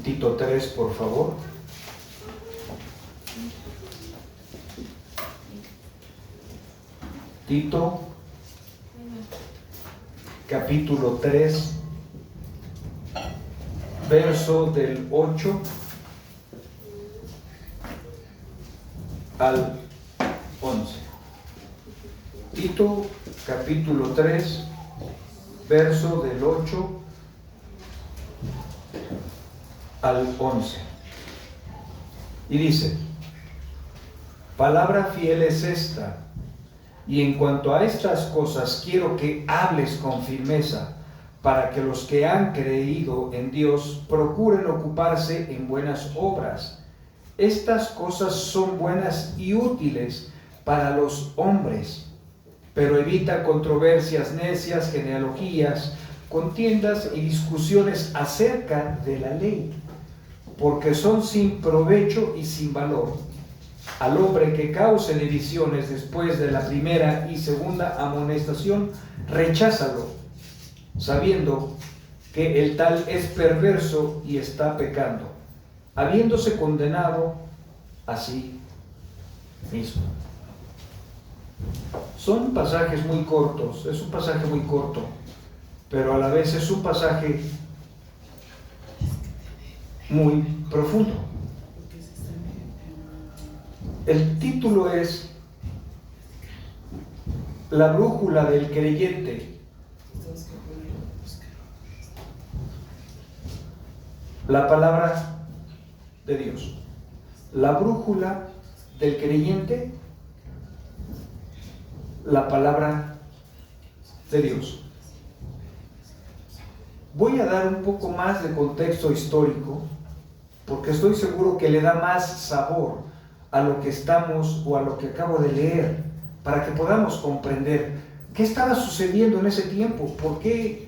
Tito 3, por favor. Tito, capítulo 3, verso del 8 al 11. Tito, capítulo 3, verso del 8 al 11. Y dice: palabra fiel es esta, y en cuanto a estas cosas quiero que hables con firmeza, para que los que han creído en Dios procuren ocuparse en buenas obras. Estas cosas son buenas y útiles para los hombres, pero evita controversias necias, genealogías, contiendas y discusiones acerca de la ley, porque son sin provecho y sin valor. Al hombre que cause divisiones después de la primera y segunda amonestación, recházalo, sabiendo que el tal es perverso y está pecando, habiéndose condenado a sí mismo. Son pasajes muy cortos, es un pasaje muy corto, pero a la vez es un pasaje muy profundo. El título es La brújula del creyente. La palabra de Dios. La brújula del creyente. La palabra de Dios. Voy a dar un poco más de contexto histórico, porque estoy seguro que le da más sabor a lo que estamos o a lo que acabo de leer, para que podamos comprender qué estaba sucediendo en ese tiempo, por qué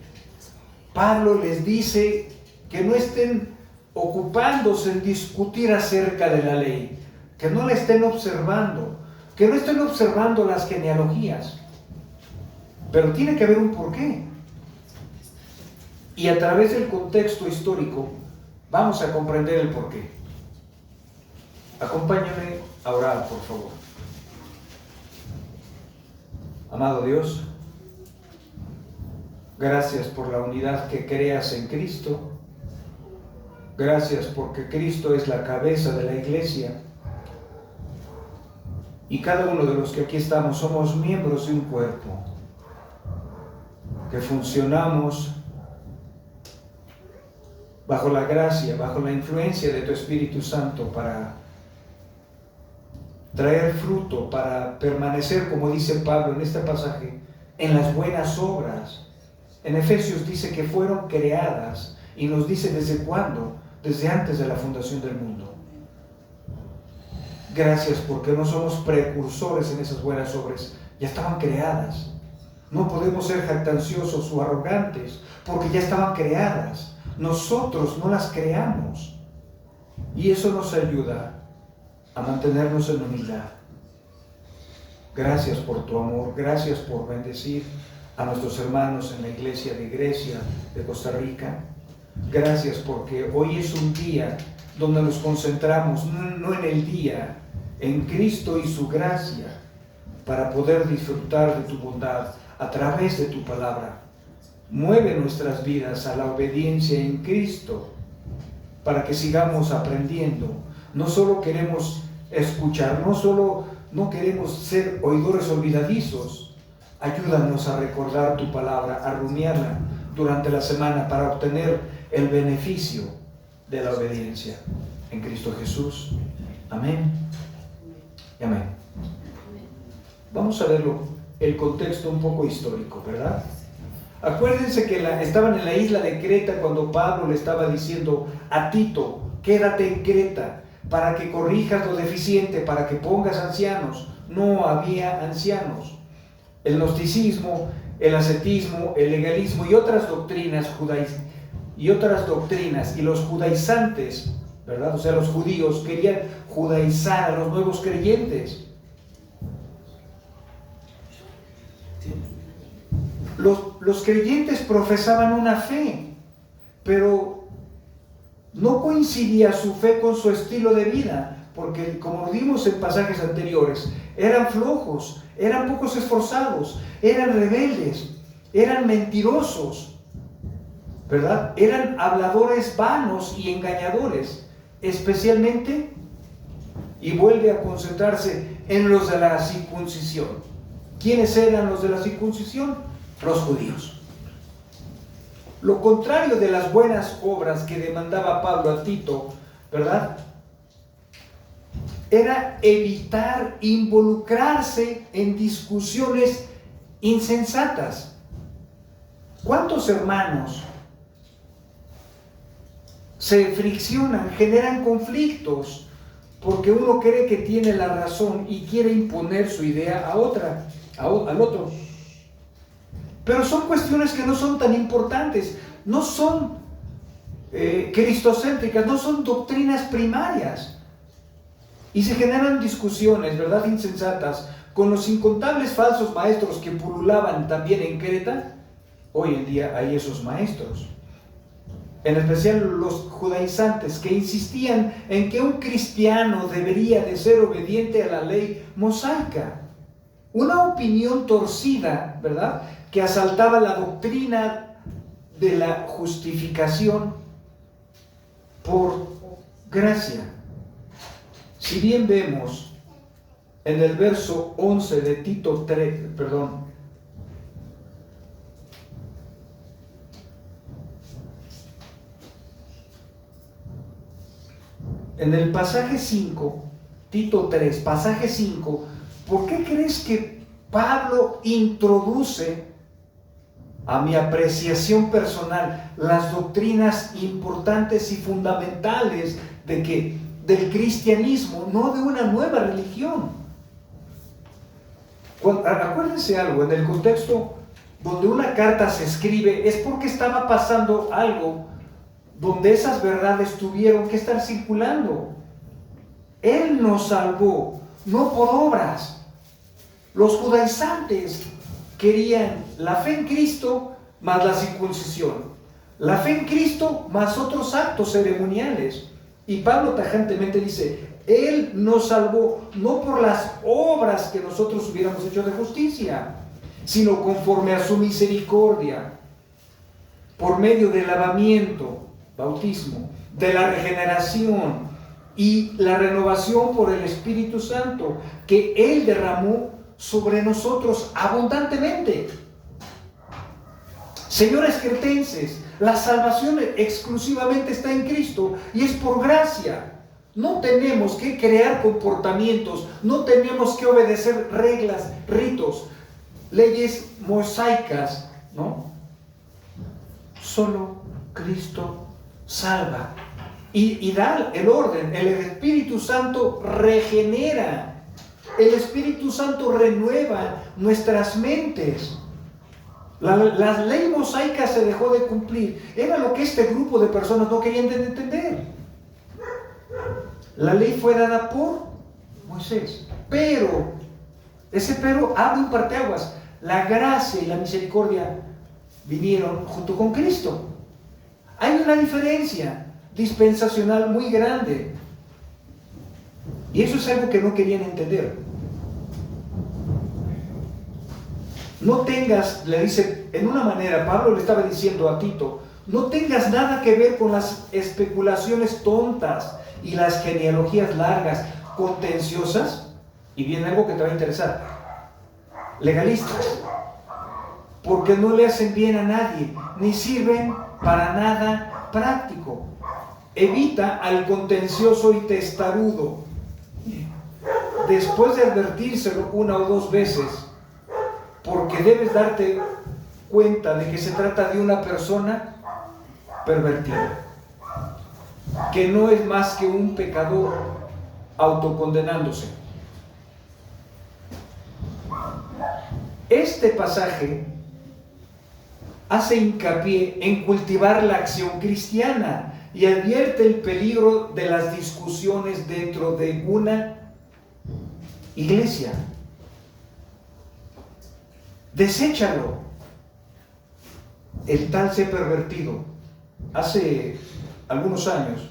Pablo les dice que no estén ocupándose en discutir acerca de la ley, que no la estén observando, que no estén observando las genealogías, pero tiene que haber un porqué. Y a través del contexto histórico vamos a comprender el porqué. Acompáñame a orar, por favor. Amado Dios, gracias por la unidad que creas en Cristo. Gracias porque Cristo es la cabeza de la iglesia. Y cada uno de los que aquí estamos somos miembros de un cuerpo, que funcionamos bajo la gracia, bajo la influencia de tu Espíritu Santo para traer fruto, para permanecer, como dice Pablo en este pasaje, en las buenas obras. En Efesios dice que fueron creadas, y nos dice desde cuándo, desde antes de la fundación del mundo. Gracias porque no somos precursores en esas buenas obras, ya estaban creadas. No podemos ser jactanciosos o arrogantes, porque ya estaban creadas. Nosotros no las creamos, y eso nos ayuda a mantenernos en humildad. Gracias por tu amor, gracias por bendecir a nuestros hermanos en la iglesia de Grecia, de Costa Rica. Gracias porque hoy es un día donde nos concentramos no en el día, en Cristo y su gracia, para poder disfrutar de tu bondad a través de tu palabra. Mueve nuestras vidas a la obediencia en Cristo, para que sigamos aprendiendo. No solo queremos escuchar, no queremos ser oidores olvidadizos. Ayúdanos a recordar tu palabra, a rumiarla durante la semana para obtener el beneficio de la obediencia. En Cristo Jesús. Amén. Y amén. Vamos a verlo, el contexto un poco histórico, ¿verdad? Acuérdense que estaban en la isla de Creta cuando Pablo le estaba diciendo a Tito: quédate en Creta para que corrijas lo deficiente, para que pongas ancianos. No había ancianos. El gnosticismo, el ascetismo, el legalismo y otras doctrinas y los judaizantes, ¿verdad? O sea, los judíos querían judaizar a los nuevos creyentes. Los creyentes profesaban una fe, pero No coincidía su fe con su estilo de vida, porque como vimos en pasajes anteriores, eran flojos, eran pocos esforzados, eran rebeldes, eran mentirosos, ¿verdad? Eran habladores vanos y engañadores, especialmente, y vuelve a concentrarse en los de la circuncisión. ¿Quiénes eran los de la circuncisión? Los judíos. Lo contrario de las buenas obras que demandaba Pablo a Tito, ¿verdad?, era evitar involucrarse en discusiones insensatas. ¿Cuántos hermanos se friccionan, generan conflictos, porque uno cree que tiene la razón y quiere imponer su idea al otro? Pero son cuestiones que no son tan importantes, no son cristocéntricas, no son doctrinas primarias. Y se generan discusiones, ¿verdad?, insensatas, con los incontables falsos maestros que pululaban también en Creta. Hoy en día hay esos maestros, en especial los judaizantes, que insistían en que un cristiano debería de ser obediente a la ley mosaica. Una opinión torcida, ¿verdad?, que asaltaba la doctrina de la justificación por gracia. Si bien vemos en el verso 11 de Tito 3, en el pasaje 5, Tito 3, pasaje 5, ¿por qué crees que Pablo introduce, a mi apreciación personal, las doctrinas importantes y fundamentales del cristianismo, no de una nueva religión? Acuérdense algo, en el contexto donde una carta se escribe es porque estaba pasando algo donde esas verdades tuvieron que estar circulando. Él nos salvó, no por obras. Los judaizantes querían la fe en Cristo más la circuncisión, la fe en Cristo más otros actos ceremoniales. Y Pablo tajantemente dice, Él nos salvó no por las obras que nosotros hubiéramos hecho de justicia, sino conforme a su misericordia, por medio del lavamiento, bautismo, de la regeneración y la renovación por el Espíritu Santo, que Él derramó sobre nosotros abundantemente. Señores cretenses, la salvación exclusivamente está en Cristo y es por gracia. No tenemos que crear comportamientos, no tenemos que obedecer reglas, ritos, leyes mosaicas, ¿no? Solo Cristo salva y da el orden. El Espíritu Santo regenera, el Espíritu Santo renueva nuestras mentes. La ley mosaica se dejó de cumplir. Era lo que este grupo de personas no querían entender. La ley fue dada por Moisés, pero ese abre un parteaguas. La gracia y la misericordia vinieron junto con Cristo. Hay una diferencia dispensacional muy grande, y eso es algo que no querían entender. No tengas, le dice, en una manera, Pablo le estaba diciendo a Tito, no tengas nada que ver con las especulaciones tontas y las genealogías largas, contenciosas, y viene algo que te va a interesar, legalistas, porque no le hacen bien a nadie, ni sirven para nada práctico. Evita al contencioso y testarudo. Después de advertírselo una o dos veces, porque debes darte cuenta de que se trata de una persona pervertida, que no es más que un pecador autocondenándose. Este pasaje hace hincapié en cultivar la acción cristiana y advierte el peligro de las discusiones dentro de una iglesia. Deséchalo. El tal ser pervertido. Hace algunos años,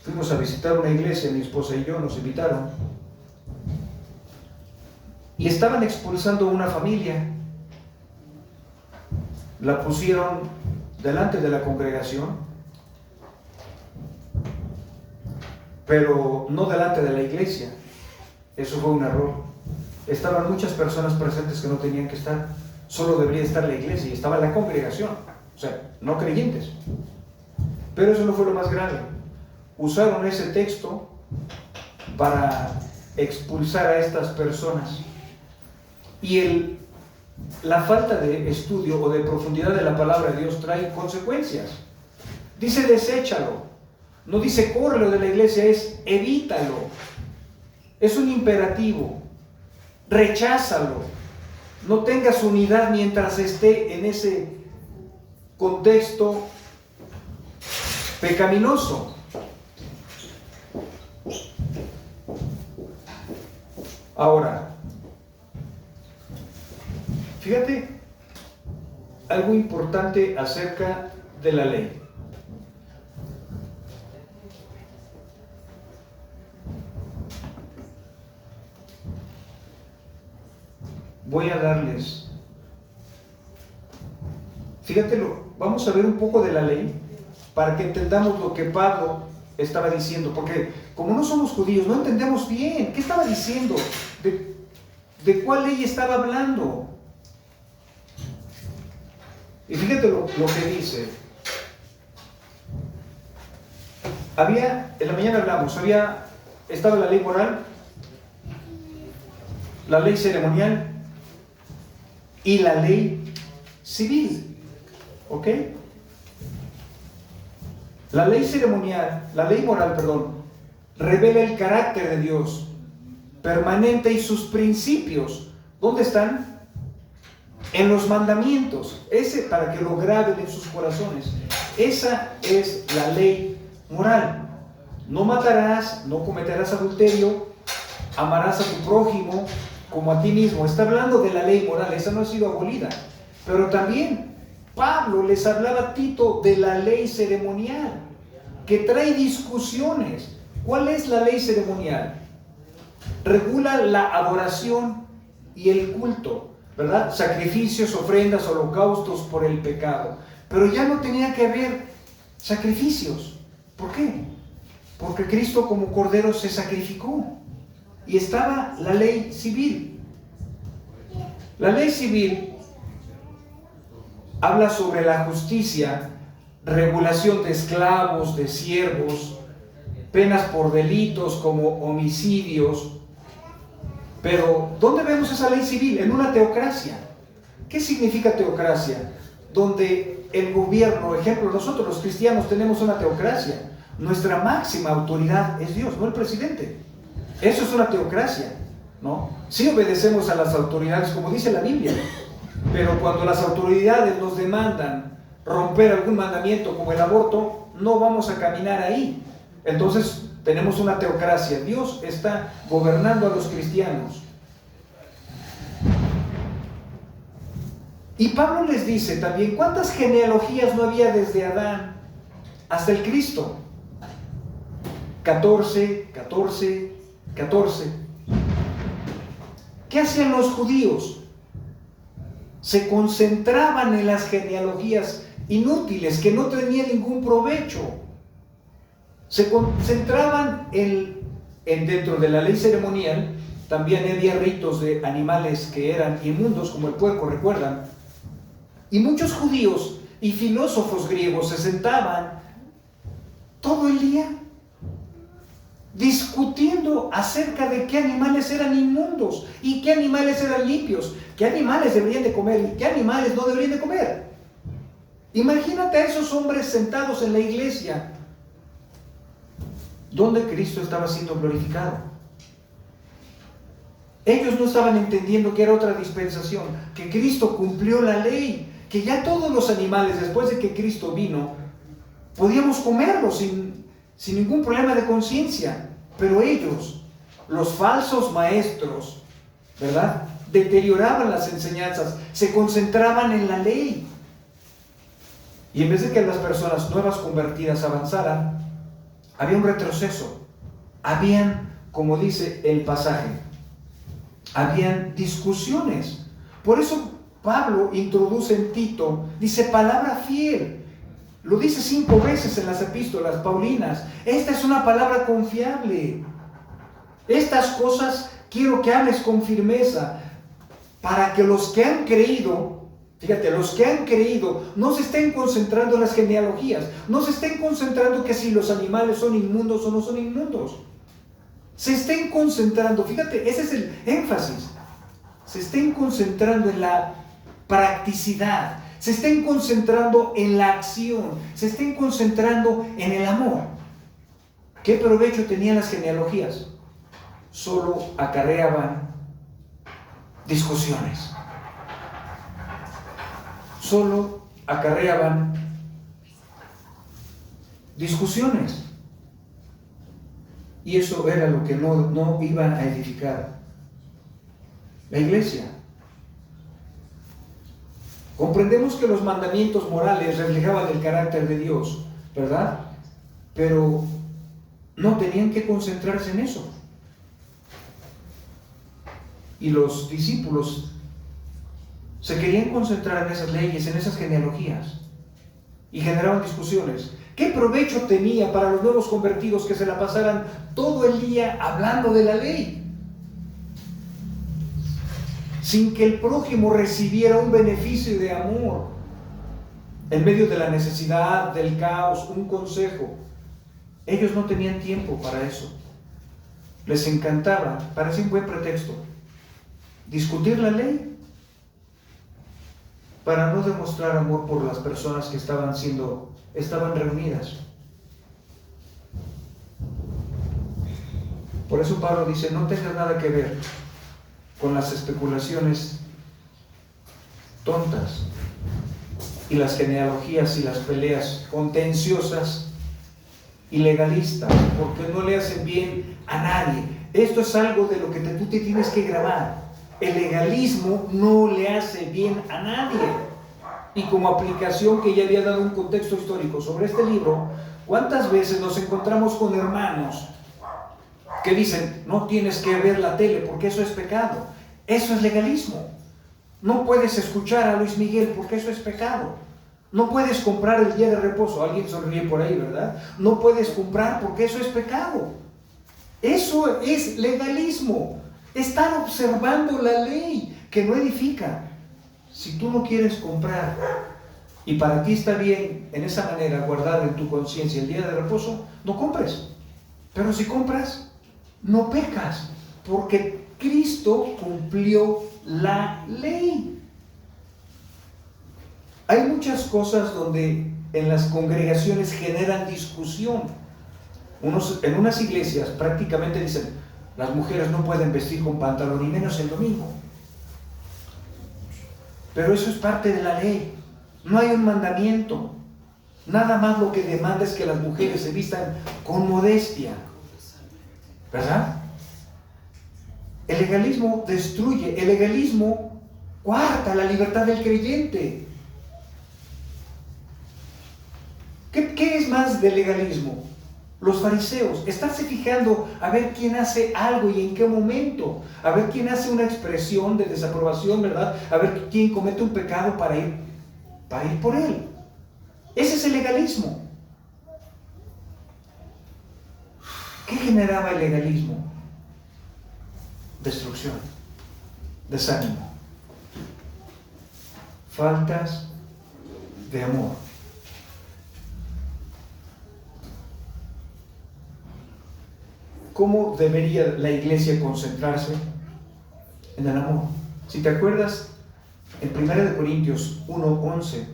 fuimos a visitar una iglesia, mi esposa y yo nos invitaron, y estaban expulsando a una familia. La pusieron delante de la congregación, pero no delante de la iglesia. Eso fue un error. Estaban muchas personas presentes que no tenían que estar. Solo debería estar la iglesia y estaba la congregación, o sea, no creyentes. Pero eso no fue lo más grave. Usaron ese texto para expulsar a estas personas. Y la falta de estudio o de profundidad de la palabra de Dios trae consecuencias. Dice deséchalo, no dice córrelo de la iglesia, es evítalo. Es un imperativo. Recházalo. No tengas unidad mientras esté en ese contexto pecaminoso. Ahora, fíjate algo importante acerca de la ley. Voy a darles, vamos a ver un poco de la ley para que entendamos lo que Pablo estaba diciendo, porque como no somos judíos, no entendemos bien qué estaba diciendo, de cuál ley estaba hablando. Y fíjate lo que dice. En la mañana hablamos, estaba la ley moral, la ley ceremonial y la ley civil. ¿Ok? La ley moral, revela el carácter de Dios permanente y sus principios. ¿Dónde están? En los mandamientos. Para que lo graben en sus corazones. Esa es la ley moral. No matarás, no cometerás adulterio, amarás a tu prójimo como a ti mismo. Está hablando de la ley moral, esa no ha sido abolida. Pero también Pablo les hablaba a Tito de la ley ceremonial, que trae discusiones. ¿Cuál es la ley ceremonial? Regula la adoración y el culto, ¿verdad? Sacrificios, ofrendas, holocaustos por el pecado. Pero ya no tenía que haber sacrificios. ¿Por qué? Porque Cristo como Cordero se sacrificó. Y estaba la ley civil. La ley civil habla sobre la justicia, regulación de esclavos, de siervos, penas por delitos como homicidios. Pero, ¿dónde vemos esa ley civil? En una teocracia. ¿Qué significa teocracia? Donde el gobierno, ejemplo, nosotros los cristianos tenemos una teocracia. Nuestra máxima autoridad es Dios, no el presidente. Eso es una teocracia, ¿no? Sí obedecemos a las autoridades, como dice la Biblia, pero cuando las autoridades nos demandan romper algún mandamiento como el aborto, no vamos a caminar ahí. Entonces tenemos una teocracia. Dios está gobernando a los cristianos. Y Pablo les dice también, ¿cuántas genealogías no había desde Adán hasta el Cristo? 14. ¿Qué hacían los judíos? Se concentraban en las genealogías inútiles que no tenían ningún provecho. Se concentraban dentro de la ley ceremonial. También había ritos de animales que eran inmundos, como el puerco, ¿recuerdan? Y muchos judíos y filósofos griegos se sentaban todo el día discutiendo acerca de qué animales eran inmundos y qué animales eran limpios, qué animales deberían de comer y qué animales no deberían de comer. Imagínate a esos hombres sentados en la iglesia donde Cristo estaba siendo glorificado. Ellos no estaban entendiendo que era otra dispensación, que Cristo cumplió la ley, que ya todos los animales, después de que Cristo vino, podíamos comerlos sin ningún problema de conciencia. Pero ellos, los falsos maestros, ¿verdad?, deterioraban las enseñanzas, se concentraban en la ley. Y en vez de que las personas nuevas convertidas avanzaran, había un retroceso. Habían, como dice el pasaje, habían discusiones. Por eso Pablo introduce en Tito, dice palabra fiel. Lo dice 5 veces en las epístolas paulinas. Esta es una palabra confiable. Estas cosas quiero que hables con firmeza, para que los que han creído, fíjate, los que han creído no se estén concentrando en las genealogías, no se estén concentrando que si los animales son inmundos o no son inmundos. Se estén concentrando, fíjate, ese es el énfasis. Se estén concentrando en la practicidad, se estén concentrando en la acción, se estén concentrando en el amor. ¿Qué provecho tenían las genealogías? Solo acarreaban discusiones. Solo acarreaban discusiones. Y eso era lo que no iba a edificar la iglesia. Comprendemos que los mandamientos morales reflejaban el carácter de Dios, ¿verdad? Pero no tenían que concentrarse en eso. Y los discípulos se querían concentrar en esas leyes, en esas genealogías, y generaban discusiones. ¿Qué provecho tenía para los nuevos convertidos que se la pasaran todo el día hablando de la ley, sin que el prójimo recibiera un beneficio de amor, en medio de la necesidad, del caos, un consejo? Ellos no tenían tiempo para eso. Les encantaba, parecía un buen pretexto, discutir la ley para no demostrar amor por las personas que estaban reunidas. Por eso Pablo dice, no tengas nada que ver con las especulaciones tontas y las genealogías y las peleas contenciosas y legalistas, porque no le hacen bien a nadie. Esto es algo de lo que tú te tienes que grabar. El legalismo no le hace bien a nadie. Y como aplicación, que ya había dado un contexto histórico sobre este libro, ¿cuántas veces nos encontramos con hermanos que dicen, no tienes que ver la tele porque eso es pecado? Eso es legalismo. No puedes escuchar a Luis Miguel porque eso es pecado. No puedes comprar el día de reposo. Alguien sonríe por ahí, ¿verdad? No puedes comprar porque eso es pecado. Eso es legalismo. Estar observando la ley que no edifica. Si tú no quieres comprar y para ti está bien en esa manera guardar en tu conciencia el día de reposo, no compres. Pero si compras, no pecas, porque Cristo cumplió la ley. Hay muchas cosas donde en las congregaciones generan discusión. En unas iglesias prácticamente dicen, las mujeres no pueden vestir con pantalón y menos el domingo. Pero eso es parte de la ley. No hay un mandamiento. Nada más lo que demanda es que las mujeres se vistan con modestia. ¿Verdad? El legalismo destruye. El legalismo coarta la libertad del creyente. ¿Qué es más del legalismo? Los fariseos, estarse fijando a ver quién hace algo y en qué momento, a ver quién hace una expresión de desaprobación, ¿verdad? A ver quién comete un pecado para ir por él. Ese es el legalismo. ¿Qué generaba el legalismo? Destrucción, desánimo, faltas de amor. ¿Cómo debería la iglesia concentrarse? En el amor. Si te acuerdas, en 1 Corintios 1:11,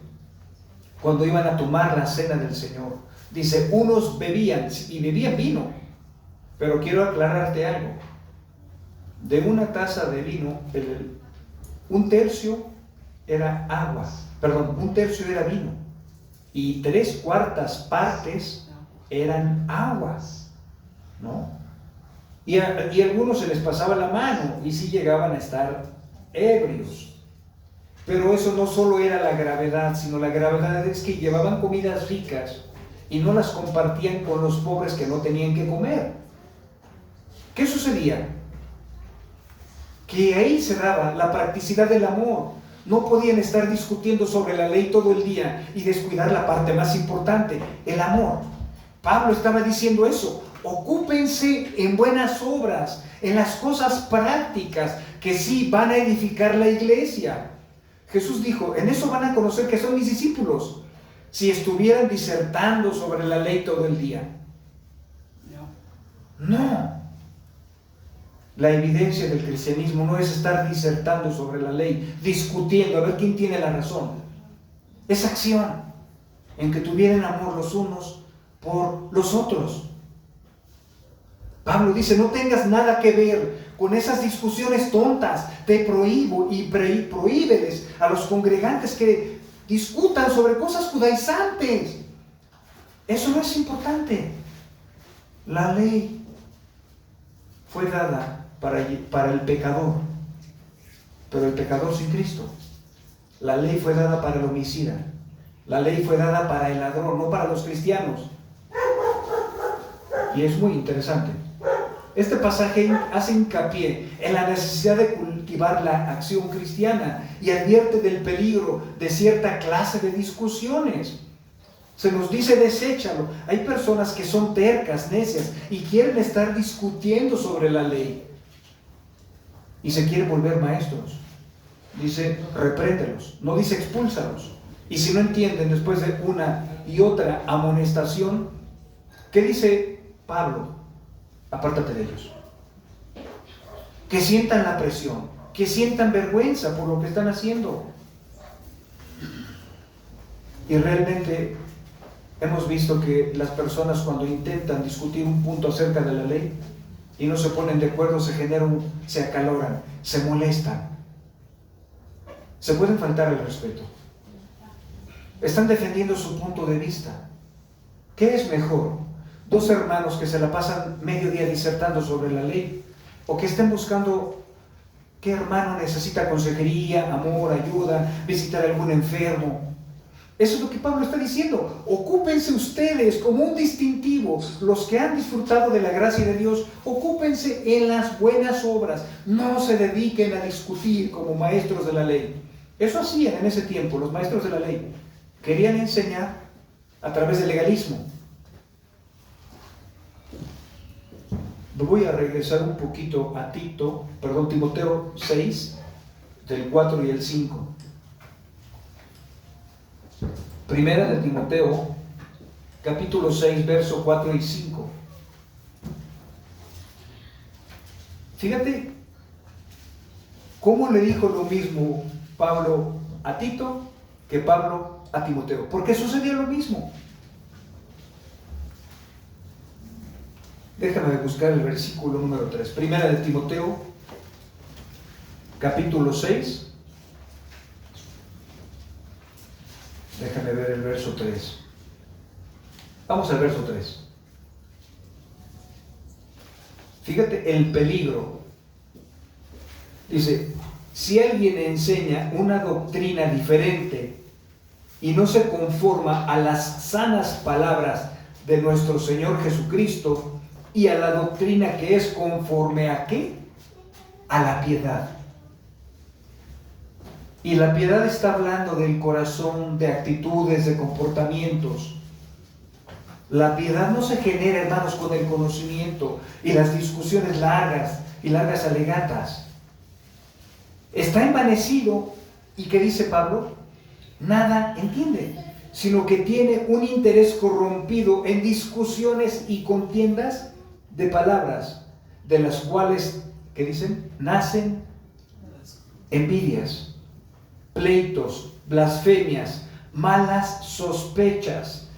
cuando iban a tomar la cena del Señor, dice, unos bebían vino, pero quiero aclararte algo. De una taza de vino, un tercio era agua, un tercio era vino, y 3/4 partes eran aguas, ¿no? Y a algunos se les pasaba la mano y sí llegaban a estar ebrios. Pero eso no solo era la gravedad, sino la gravedad es que llevaban comidas ricas y no las compartían con los pobres que no tenían que comer. ¿Qué sucedía? Que ahí se daba la practicidad del amor. No podían estar discutiendo sobre la ley todo el día y descuidar la parte más importante, el amor. Pablo estaba diciendo eso. Ocúpense en buenas obras, en las cosas prácticas que sí van a edificar la iglesia. Jesús dijo, en eso van a conocer que son mis discípulos, si estuvieran disertando sobre la ley todo el día. No. La evidencia del cristianismo no es estar disertando sobre la ley, discutiendo a ver quién tiene la razón. Es acción, en que tuvieran amor los unos por los otros. Pablo dice, no tengas nada que ver con esas discusiones tontas. Te prohíbo y prohíbeles a los congregantes que discutan sobre cosas judaizantes. Eso no es importante. La ley fue dada para el pecador, pero el pecador sin Cristo. La ley fue dada para el homicida. La ley fue dada para el ladrón, no para los cristianos. Y es muy interesante. Este pasaje hace hincapié en la necesidad de cultivar la acción cristiana y advierte del peligro de cierta clase de discusiones. Se nos dice, deséchalo. Hay personas que son tercas, necias y quieren estar discutiendo sobre la ley y se quieren volver maestros. Dice, repréndelos, no dice expúlsalos. Y si no entienden después de una y otra amonestación, ¿qué dice Pablo? Apártate de ellos. Que sientan la presión, que sientan vergüenza por lo que están haciendo. Y realmente hemos visto que las personas, cuando intentan discutir un punto acerca de la ley y no se ponen de acuerdo, se acaloran, se molestan, se pueden faltar el respeto. Están defendiendo su punto de vista. ¿Qué es mejor? Dos hermanos que se la pasan medio día disertando sobre la ley, o que estén buscando qué hermano necesita consejería, amor, ayuda, visitar a algún enfermo. Eso es lo que Pablo está diciendo. Ocúpense ustedes como un distintivo, los que han disfrutado de la gracia de Dios, ocúpense en las buenas obras. No se dediquen a discutir como maestros de la ley. Eso hacían en ese tiempo los maestros de la ley. Querían enseñar a través del legalismo. Voy a regresar un poquito a Timoteo 6, del 4 y el 5. Primera de Timoteo, capítulo 6, verso 4 y 5. Fíjate cómo le dijo lo mismo Pablo a Tito que Pablo a Timoteo, porque sucedió lo mismo. Déjame buscar el versículo número 3. Primera de Timoteo, capítulo 6. Déjame ver el verso 3. Vamos al verso 3. Fíjate el peligro. Dice, si alguien enseña una doctrina diferente y no se conforma a las sanas palabras de nuestro Señor Jesucristo, y a la doctrina que es conforme a ¿qué? A la piedad. Y la piedad está hablando del corazón, de actitudes, de comportamientos. La piedad no se genera, hermanos, con el conocimiento y las discusiones largas y largas alegatas. Está envanecido, y ¿qué dice Pablo? Nada entiende, sino que tiene un interés corrompido en discusiones y contiendas de palabras, de las cuales, ¿qué dicen? Nacen envidias, pleitos, blasfemias, malas sospechas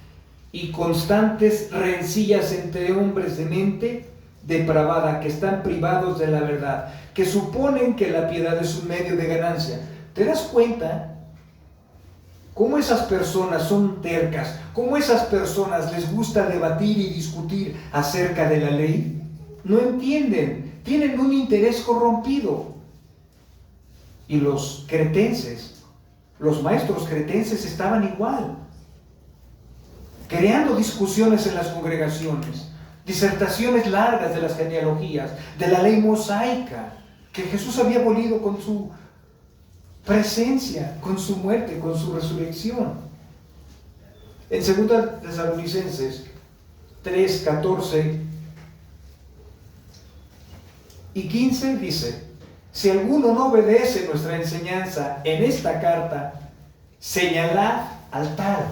y constantes rencillas entre hombres de mente depravada, que están privados de la verdad, que suponen que la piedad es un medio de ganancia. ¿Te das cuenta cómo esas personas son tercas? ¿Cómo esas personas les gusta debatir y discutir acerca de la ley? No entienden, tienen un interés corrompido. Y los cretenses los maestros cretenses estaban igual, creando discusiones en las congregaciones, disertaciones largas de las genealogías, de la ley mosaica, que Jesús había abolido con su presencia, con su muerte, con su resurrección. En 2 Tesalonicenses 3, 14 y 15 dice: si alguno no obedece nuestra enseñanza en esta carta, señalad al tal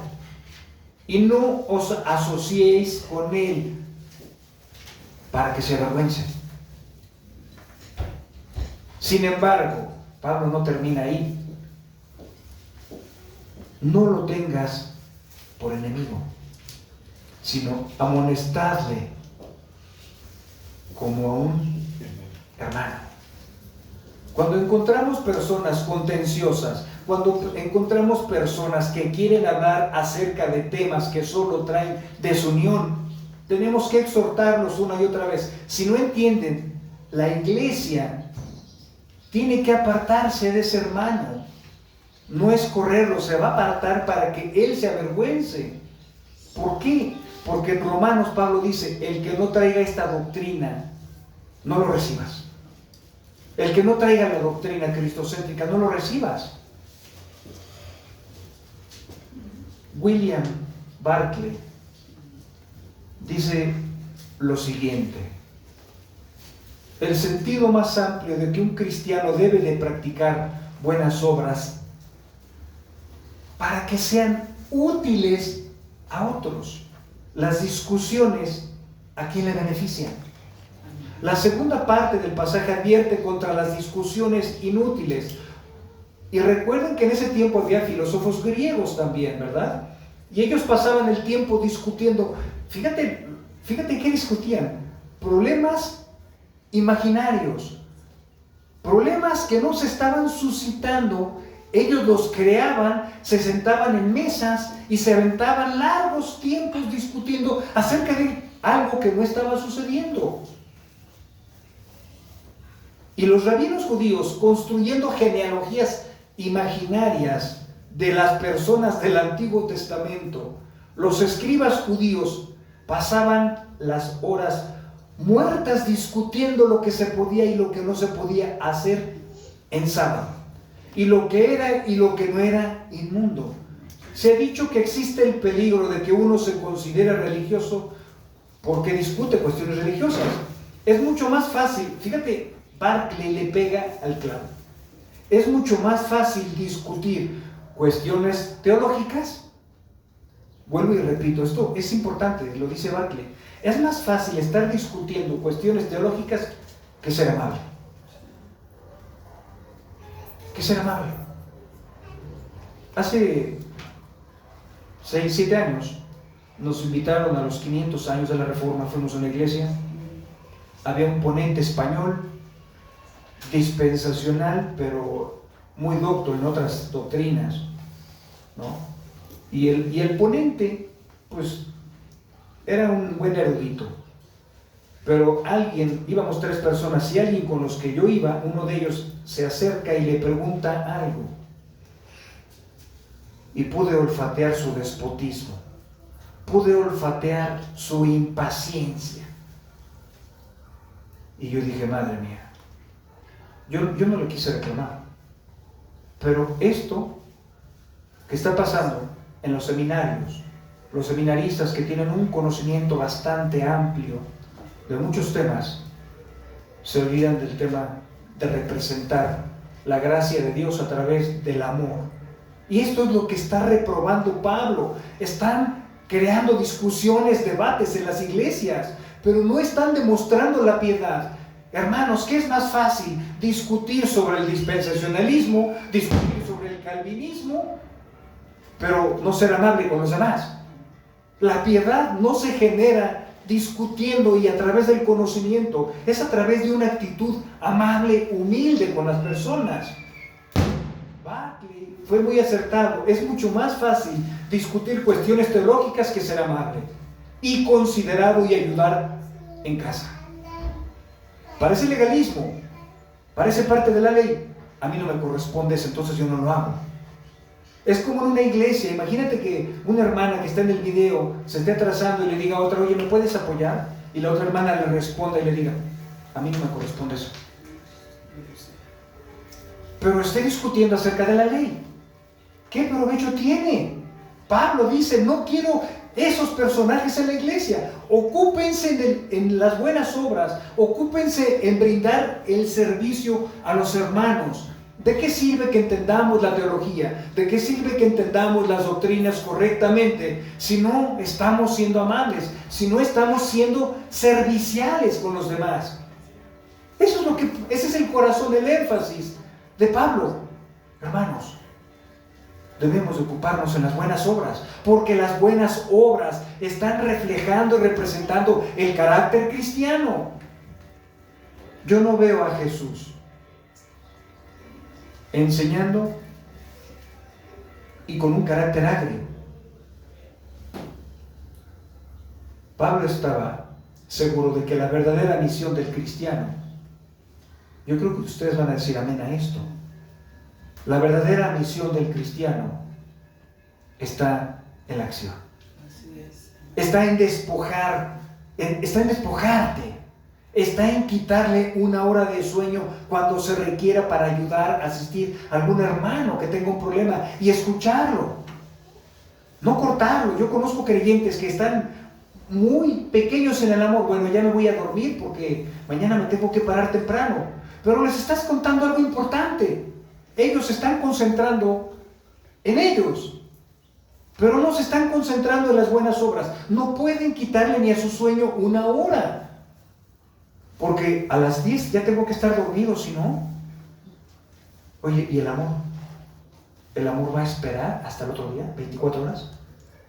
y no os asociéis con él para que se avergüence. Sin embargo, Pablo no termina ahí. No lo tengas por enemigo, sino amonestadle como a un hermano. Cuando encontramos personas contenciosas, cuando encontramos personas que quieren hablar acerca de temas que solo traen desunión, tenemos que exhortarlos una y otra vez. Si no entienden, la iglesia tiene que apartarse de ese hermano. No es correrlo, se va a apartar para que él se avergüence. ¿Por qué? Porque en Romanos Pablo dice: el que no traiga esta doctrina, no lo recibas. El que no traiga la doctrina cristocéntrica, no lo recibas. William Barclay dice lo siguiente: el sentido más amplio de que un cristiano debe de practicar buenas obras para que sean útiles a otros. Las discusiones, ¿a quién le benefician? La segunda parte del pasaje advierte contra las discusiones inútiles. Y recuerden que en ese tiempo había filósofos griegos también, ¿verdad? Y ellos pasaban el tiempo discutiendo. Fíjate qué discutían. Problemas imaginarios, problemas que no se estaban suscitando. Ellos los creaban, se sentaban en mesas y se aventaban largos tiempos discutiendo acerca de algo que no estaba sucediendo. Y los rabinos judíos, construyendo genealogías imaginarias de las personas del Antiguo Testamento, los escribas judíos pasaban las horas muertas discutiendo lo que se podía y lo que no se podía hacer en sábado, y lo que era y lo que no era inmundo. Se ha dicho que existe el peligro de que uno se considere religioso porque discute cuestiones religiosas. Es mucho más fácil, fíjate, Barclay le pega al clavo. Es mucho más fácil discutir cuestiones teológicas. Vuelvo y repito, esto es importante, lo dice Barclay. Es más fácil estar discutiendo cuestiones teológicas que ser amable. Hace 6, 7 años nos invitaron a los 500 años de la Reforma, fuimos a una iglesia, había un ponente español, dispensacional, pero muy docto en otras doctrinas, ¿no? Y el ponente, pues, era un buen erudito, pero íbamos 3 personas, y alguien con los que yo iba, uno de ellos se acerca y le pregunta algo, y pude olfatear su despotismo, pude olfatear su impaciencia, y yo dije: madre mía, yo no le quise reclamar, pero esto que está pasando en los seminarios, los seminaristas que tienen un conocimiento bastante amplio de muchos temas, se olvidan del tema de representar la gracia de Dios a través del amor. Y esto es lo que está reprobando Pablo. Están creando discusiones, debates en las iglesias, pero no están demostrando la piedad. Hermanos, ¿qué es más fácil? Discutir sobre el dispensacionalismo, discutir sobre el calvinismo, pero no ser amable con los demás. La piedad no se genera discutiendo y a través del conocimiento, es a través de una actitud amable, humilde con las personas. Barclay fue muy acertado. Es mucho más fácil discutir cuestiones teológicas que ser amable y considerado y ayudar en casa. Parece legalismo, parece parte de la ley. A mí no me corresponde eso, entonces yo no lo hago. Es como en una iglesia. Imagínate que una hermana que está en el video se esté atrasando y le diga a otra, oye, ¿me puedes apoyar? Y la otra hermana le responda y le diga, a mí no me corresponde eso. Pero esté discutiendo acerca de la ley. ¿Qué provecho tiene? Pablo dice, no quiero esos personajes en la iglesia. Ocúpense en las buenas obras, ocúpense en brindar el servicio a los hermanos. ¿De qué sirve que entendamos la teología? ¿De qué sirve que entendamos las doctrinas correctamente si no estamos siendo amables, si no estamos siendo serviciales con los demás? Ese es el corazón, el énfasis de Pablo. Hermanos, debemos de ocuparnos en las buenas obras, porque las buenas obras están reflejando y representando el carácter cristiano. Yo no veo a Jesús enseñando y con un carácter agrio. Pablo estaba seguro de que la verdadera misión del cristiano, yo creo que ustedes van a decir amén a esto, la verdadera misión del cristiano está en la acción. Está en despojarte, está en quitarle una hora de sueño cuando se requiera para ayudar a asistir a algún hermano que tenga un problema y escucharlo, no cortarlo. Yo conozco creyentes que están muy pequeños en el amor. Bueno, ya me voy a dormir porque mañana me tengo que parar temprano, pero les estás contando algo importante. Ellos se están concentrando en ellos, pero no se están concentrando en las buenas obras. No pueden quitarle ni a su sueño una hora, porque a las 10 ya tengo que estar dormido, si no. Oye, ¿y el amor? ¿El amor va a esperar hasta el otro día, 24 horas?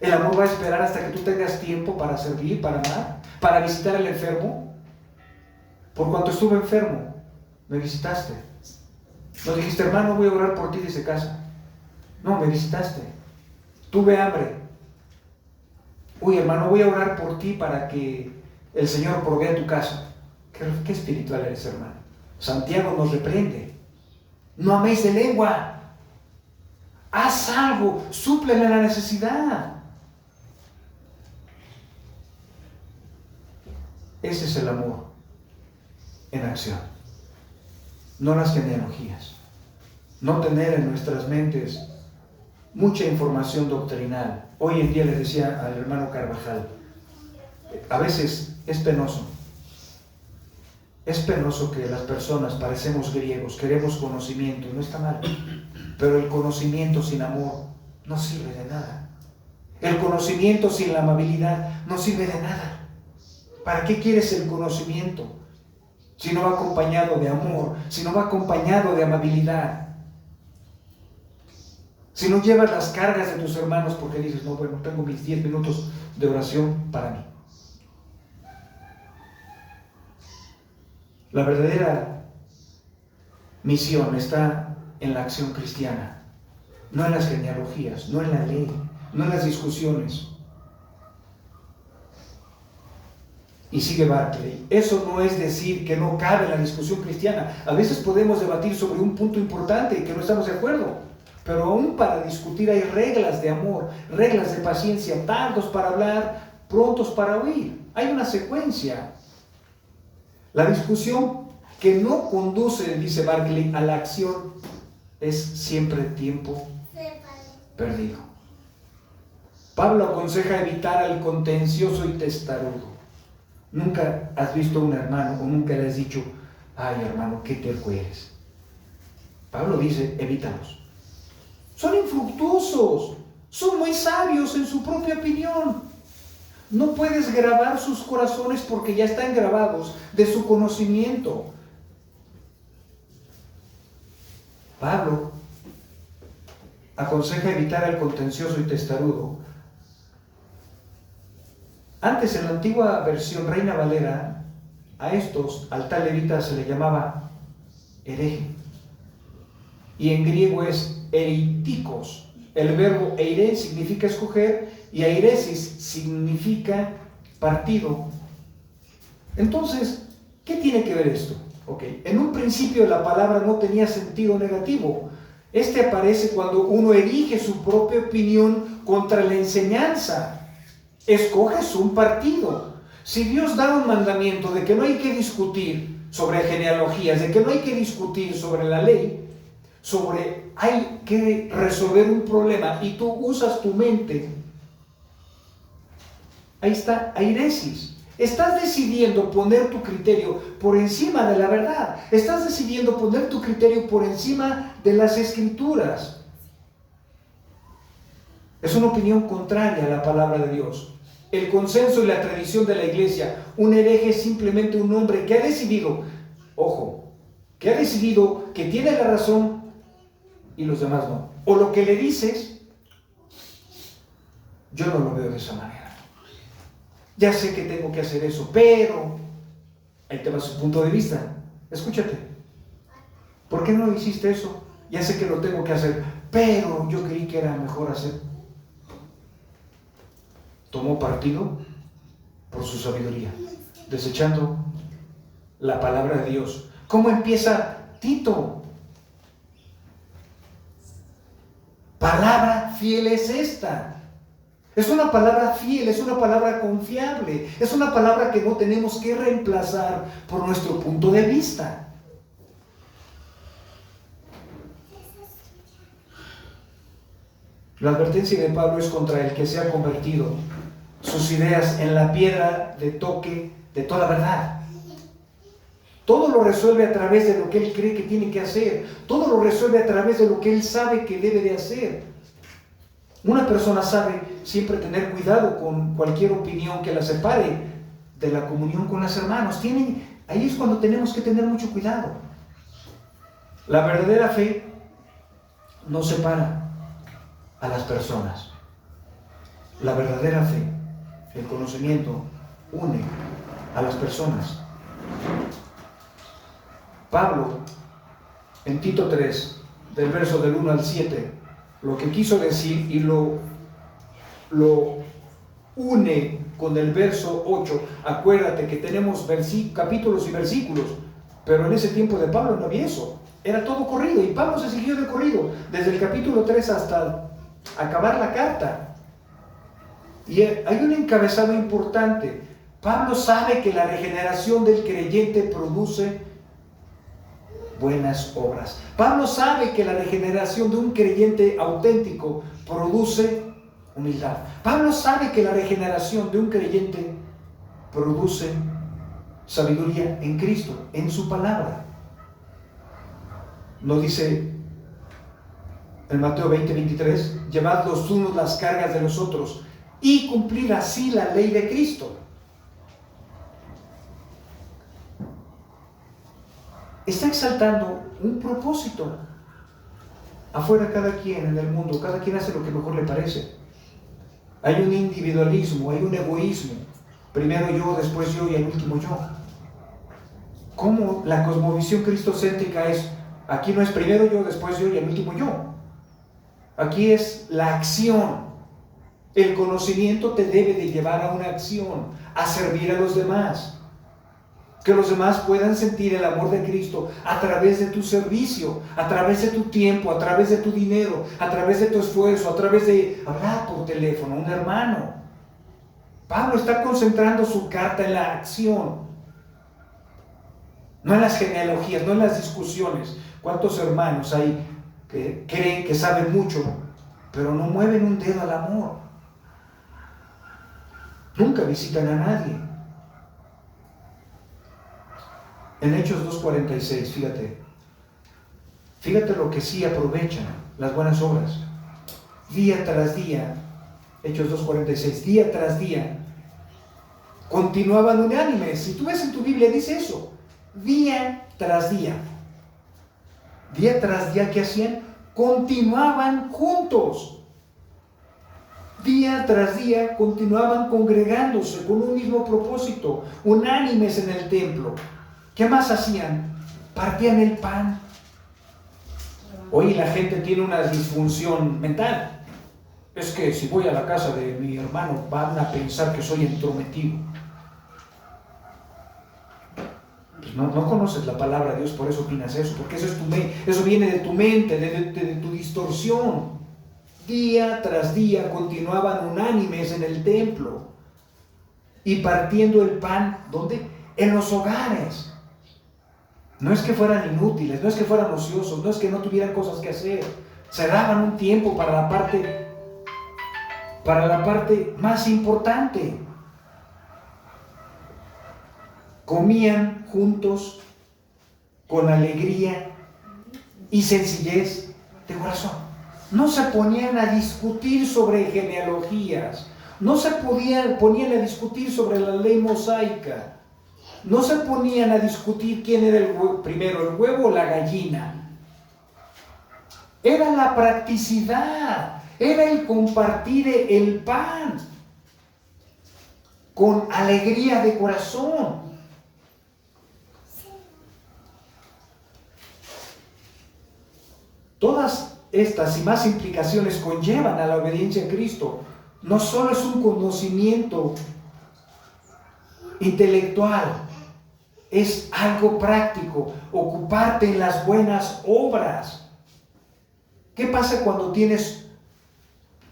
¿El amor va a esperar hasta que tú tengas tiempo para servir, para amar, para visitar al enfermo? Por cuanto estuve enfermo, me visitaste. No dijiste, hermano, voy a orar por ti desde casa. No, me visitaste. Tuve hambre. Uy, hermano, voy a orar por ti para que el Señor provea tu casa. ¿Qué espiritual eres, hermano? Santiago nos reprende. No améis de lengua. Haz algo, súplele la necesidad. Ese es el amor en acción. No las genealogías. No tener en nuestras mentes mucha información doctrinal. Hoy en día le decía al hermano Carvajal, a veces es penoso. Es penoso que las personas parecemos griegos, queremos conocimiento, y no está mal, pero el conocimiento sin amor no sirve de nada. El conocimiento sin la amabilidad no sirve de nada. ¿Para qué quieres el conocimiento si no va acompañado de amor, si no va acompañado de amabilidad? Si no llevas las cargas de tus hermanos porque dices, no, bueno, tengo mis 10 minutos de oración para mí. La verdadera misión está en la acción cristiana, no en las genealogías, no en la ley, no en las discusiones. Y sigue Barclay, eso no es decir que no cabe la discusión cristiana. A veces podemos debatir sobre un punto importante y que no estamos de acuerdo, pero aún para discutir hay reglas de amor, reglas de paciencia, tardos para hablar, prontos para oír. Hay una secuencia. La discusión que no conduce, dice Barclay, a la acción es siempre tiempo perdido. Pablo aconseja evitar al contencioso y testarudo. Nunca has visto a un hermano o nunca le has dicho, ay hermano, qué terco eres. Pablo dice, evítalos. Son infructuosos, son muy sabios en su propia opinión. No puedes grabar sus corazones porque ya están grabados de su conocimiento. Pablo aconseja evitar al contencioso y testarudo. Antes, en la antigua versión Reina Valera, al tal levita se le llamaba hereje. Y en griego es ereitikos. El verbo eire significa escoger y airesis significa partido. Entonces, ¿qué tiene que ver esto? En un principio la palabra no tenía sentido negativo. Este aparece cuando uno erige su propia opinión contra la enseñanza. Escoges un partido. Si Dios da un mandamiento de que no hay que discutir sobre genealogías, de que no hay que discutir sobre la ley, hay que resolver un problema y tú usas tu mente, ahí está airesis. Estás decidiendo poner tu criterio por encima de la verdad. Estás decidiendo poner tu criterio por encima de las Escrituras. Es una opinión contraria a la palabra de Dios. El consenso y la tradición de la iglesia. Un hereje es simplemente un hombre que ha decidido, ojo, que ha decidido que tiene la razón y los demás no. O lo que le dices, yo no lo veo de esa manera. Ya sé que tengo que hacer eso, pero ahí te va su punto de vista. Escúchate. ¿Por qué no hiciste eso? Ya sé que lo tengo que hacer, pero yo creí que era mejor hacer. Tomó partido por su sabiduría, desechando la palabra de Dios. ¿Cómo empieza Tito? Palabra fiel es esta. Es una palabra fiel, es una palabra confiable, es una palabra que no tenemos que reemplazar por nuestro punto de vista. La advertencia de Pablo es contra el que se ha convertido sus ideas en la piedra de toque de toda verdad. Todo lo resuelve a través de lo que él cree que tiene que hacer. Todo lo resuelve a través de lo que él sabe que debe de hacer. Una persona sabe siempre tener cuidado con cualquier opinión que la separe de la comunión con los hermanos. Ahí es cuando tenemos que tener mucho cuidado. La verdadera fe no separa a las personas. La verdadera fe, el conocimiento, une a las personas. Pablo, en Tito 3, del verso del 1 al 7, lo que quiso decir y lo une con el verso 8. Acuérdate que tenemos capítulos y versículos, pero en ese tiempo de Pablo no había eso. Era todo corrido y Pablo se siguió de corrido desde el capítulo 3 hasta acabar la carta. Y hay un encabezado importante. Pablo sabe que la regeneración del creyente produce buenas obras. Pablo sabe que la regeneración de un creyente auténtico produce humildad. Pablo sabe que la regeneración de un creyente produce sabiduría en Cristo, en su palabra. ¿No dice en Mateo 20:23? Llevad los unos las cargas de los otros y cumplir así la ley de Cristo. Está exaltando un propósito. Afuera cada quien en el mundo, cada quien hace lo que mejor le parece. Hay un individualismo, hay un egoísmo. Primero yo, después yo y al último yo. ¿Cómo la cosmovisión cristocéntrica es? Aquí no es primero yo, después yo y al último yo. Aquí es la acción. El conocimiento te debe de llevar a una acción, a servir a los demás. Que los demás puedan sentir el amor de Cristo a través de tu servicio, a través de tu tiempo, a través de tu dinero, a través de tu esfuerzo, a través de hablar por teléfono, un hermano. Pablo está concentrando su carta en la acción, no en las genealogías, no en las discusiones. ¿Cuántos hermanos hay que creen que saben mucho, pero no mueven un dedo al amor? Nunca visitan a nadie. En Hechos 2:46, fíjate lo que sí aprovechan las buenas obras. Día tras día, Hechos 2:46, día tras día, continuaban unánimes. Si tú ves en tu Biblia, dice eso, día tras día. Día tras día, ¿qué hacían? Continuaban juntos. Día tras día continuaban congregándose con un mismo propósito, unánimes en el templo. ¿Qué más hacían? Partían el pan. Hoy la gente tiene una disfunción mental. Es que si voy a la casa de mi hermano van a pensar que soy entrometido. Pues no conoces la palabra de Dios, por eso opinas eso, porque eso viene de tu mente, de tu distorsión. Día tras día continuaban unánimes en el templo y partiendo el pan, ¿dónde? En los hogares. No es que fueran inútiles, no es que fueran ociosos, no es que no tuvieran cosas que hacer. Se daban un tiempo para la parte más importante. Comían juntos con alegría y sencillez de corazón. No se ponían a discutir sobre genealogías, no se ponían a discutir sobre la ley mosaica, no se ponían a discutir quién era primero, el huevo o la gallina. Era la practicidad, era el compartir el pan con alegría de corazón. Todas estas y más implicaciones conllevan a la obediencia a Cristo. No solo es un conocimiento intelectual, es algo práctico, ocuparte en las buenas obras. ¿Qué pasa cuando tienes,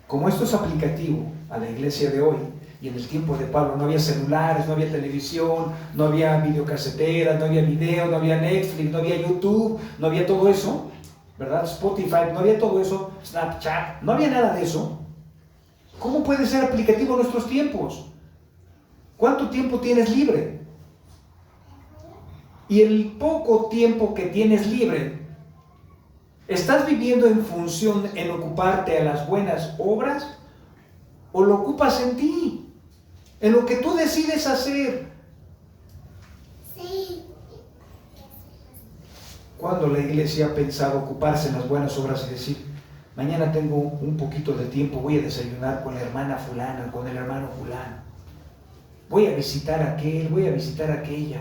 como esto es aplicativo a la iglesia de hoy, y en el tiempo de Pablo no había celulares, no había televisión, no había videocaseteras, no había video, no había Netflix, no había YouTube, no había todo eso, ¿verdad? Spotify, no había todo eso, Snapchat, no había nada de eso. ¿Cómo puede ser aplicativo a nuestros tiempos? ¿Cuánto tiempo tienes libre? Y el poco tiempo que tienes libre, ¿estás viviendo en función en ocuparte a las buenas obras? ¿O lo ocupas en ti? En lo que tú decides hacer. Sí. ¿Cuándo la iglesia ha pensado ocuparse en las buenas obras y decir, mañana tengo un poquito de tiempo, voy a desayunar con la hermana fulana, con el hermano fulano, voy a visitar a aquel, voy a visitar a aquella?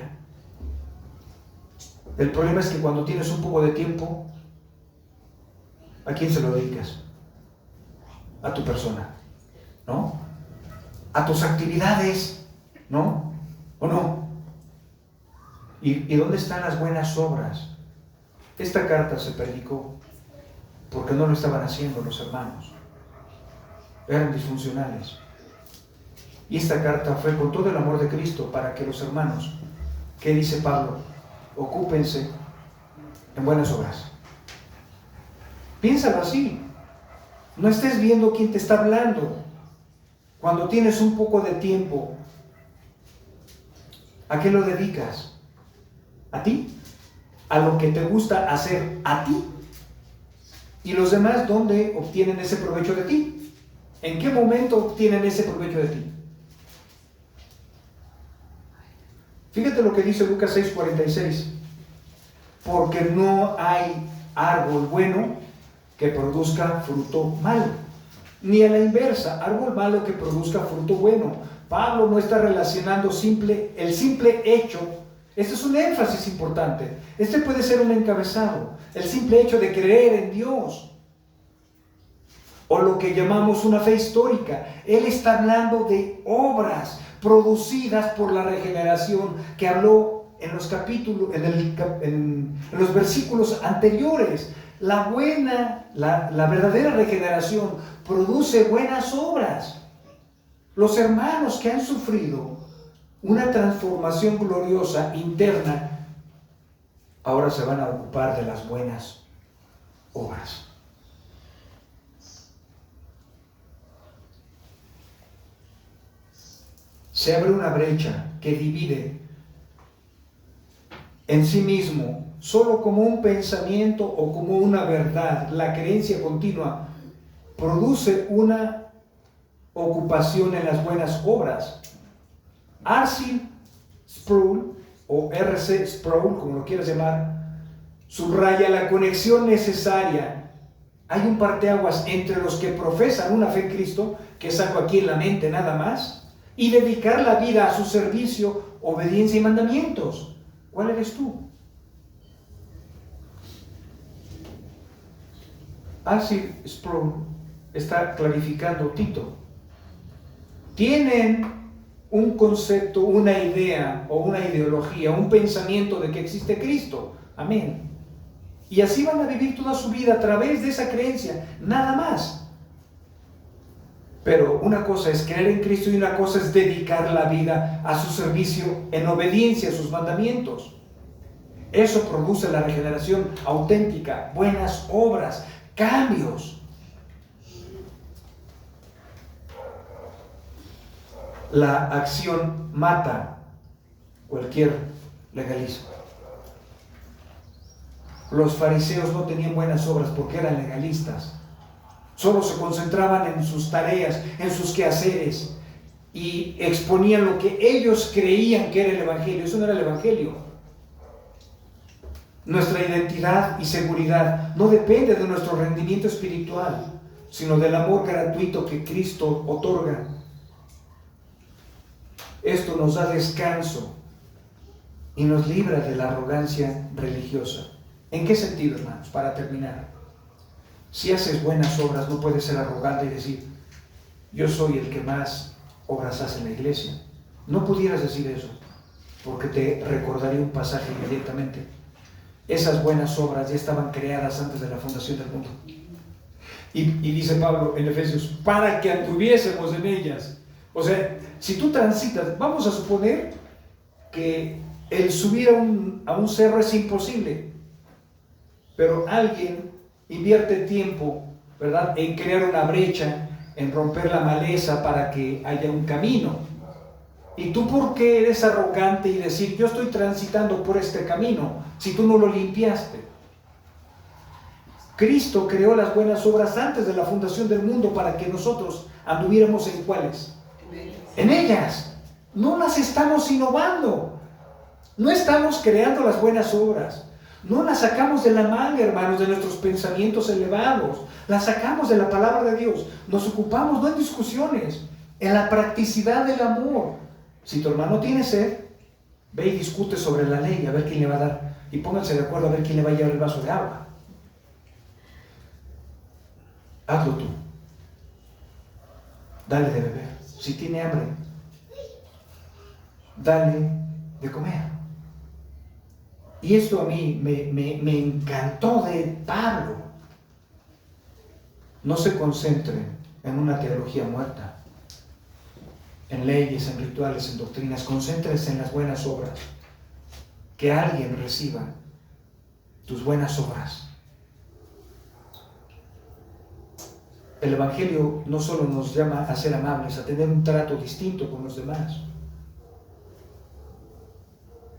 El problema es que cuando tienes un poco de tiempo, ¿a quién se lo dedicas? A tu persona, ¿no? A tus actividades, ¿no? ¿O no? ¿Y dónde están las buenas obras? Esta carta se predicó porque no lo estaban haciendo los hermanos. Eran disfuncionales. Y esta carta fue con todo el amor de Cristo para que los hermanos, ¿qué dice Pablo? Ocúpense en buenas obras. Piénsalo así. No estés viendo quién te está hablando. Cuando tienes un poco de tiempo, ¿a qué lo dedicas? ¿A ti? ¿A lo que te gusta hacer a ti? ¿Y los demás dónde obtienen ese provecho de ti? ¿En qué momento obtienen ese provecho de ti? Fíjate lo que dice Lucas 6:46. Porque no hay árbol bueno que produzca fruto malo, ni a la inversa, árbol malo que produzca fruto bueno. Pablo no está relacionando el simple hecho. Este es un énfasis importante. Este puede ser un encabezado. El simple hecho de creer en Dios, o lo que llamamos una fe histórica. Él está hablando de obras producidas por la regeneración que habló en los capítulos, en los versículos anteriores. La verdadera regeneración produce buenas obras. Los hermanos que han sufrido una transformación gloriosa interna, ahora se van a ocupar de las buenas obras. Se abre una brecha que divide en sí mismo, solo como un pensamiento o como una verdad. La creencia continua produce una ocupación en las buenas obras. R.C. Sproul, o R.C. Sproul, como lo quieras llamar, subraya la conexión necesaria. Hay un parteaguas entre los que profesan una fe en Cristo, que es algo aquí en la mente nada más, y dedicar la vida a su servicio, obediencia y mandamientos. ¿Cuál eres tú? R.C. Sproul está clarificando Tito. Tienen un concepto, una idea o una ideología, un pensamiento de que existe Cristo. Amén. Y así van a vivir toda su vida a través de esa creencia, nada más. Pero una cosa es creer en Cristo y una cosa es dedicar la vida a su servicio en obediencia a sus mandamientos. Eso produce la regeneración auténtica, buenas obras, cambios. La acción mata cualquier legalismo. Los fariseos no tenían buenas obras porque eran legalistas. Solo se concentraban en sus tareas, en sus quehaceres, y exponían lo que ellos creían que era el Evangelio. Eso no era el Evangelio. Nuestra identidad y seguridad no depende de nuestro rendimiento espiritual, sino del amor gratuito que Cristo otorga. Esto nos da descanso y nos libra de la arrogancia religiosa. ¿En qué sentido, hermanos? Para terminar, si haces buenas obras, no puedes ser arrogante y decir, yo soy el que más obras hace en la iglesia. No pudieras decir eso, porque te recordaría un pasaje inmediatamente. Esas buenas obras ya estaban creadas antes de la fundación del mundo. Y dice Pablo en Efesios, para que anduviésemos en ellas. O sea, si tú transitas, vamos a suponer que el subir a un cerro es imposible, pero alguien invierte tiempo, ¿verdad?, en crear una brecha, en romper la maleza para que haya un camino. ¿Y tú por qué eres arrogante y decir, yo estoy transitando por este camino, si tú no lo limpiaste? Cristo creó las buenas obras antes de la fundación del mundo para que nosotros anduviéramos en ¿cuáles? En ellas. No las estamos innovando. No estamos creando las buenas obras. No las sacamos de la manga, hermanos, de nuestros pensamientos elevados. Las sacamos de la palabra de Dios. Nos ocupamos no en discusiones, en la practicidad del amor. Si tu hermano tiene sed, ve y discute sobre la ley, a ver quién le va a dar. Y pónganse de acuerdo a ver quién le va a llevar el vaso de agua. Hazlo tú. Dale de beber. Si tiene hambre, dale de comer. Y esto a mí me encantó de Pablo. No se concentren en una teología muerta, en leyes, en rituales, en doctrinas. Concéntrense en las buenas obras. Que alguien reciba tus buenas obras. El Evangelio no solo nos llama a ser amables, a tener un trato distinto con los demás.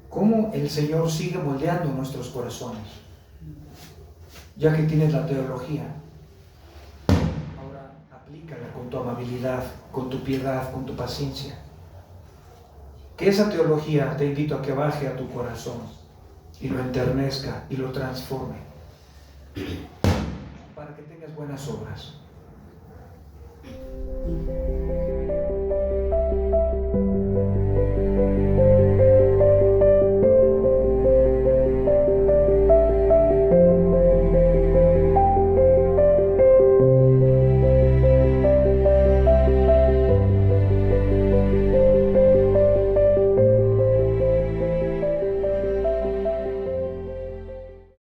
Cómo el Señor sigue moldeando nuestros corazones. Ya que tienes la teología, ahora aplícala con tu amabilidad, con tu piedad, con tu paciencia. Que esa teología, te invito a que baje a tu corazón y lo enternezca y lo transforme para que tengas buenas obras.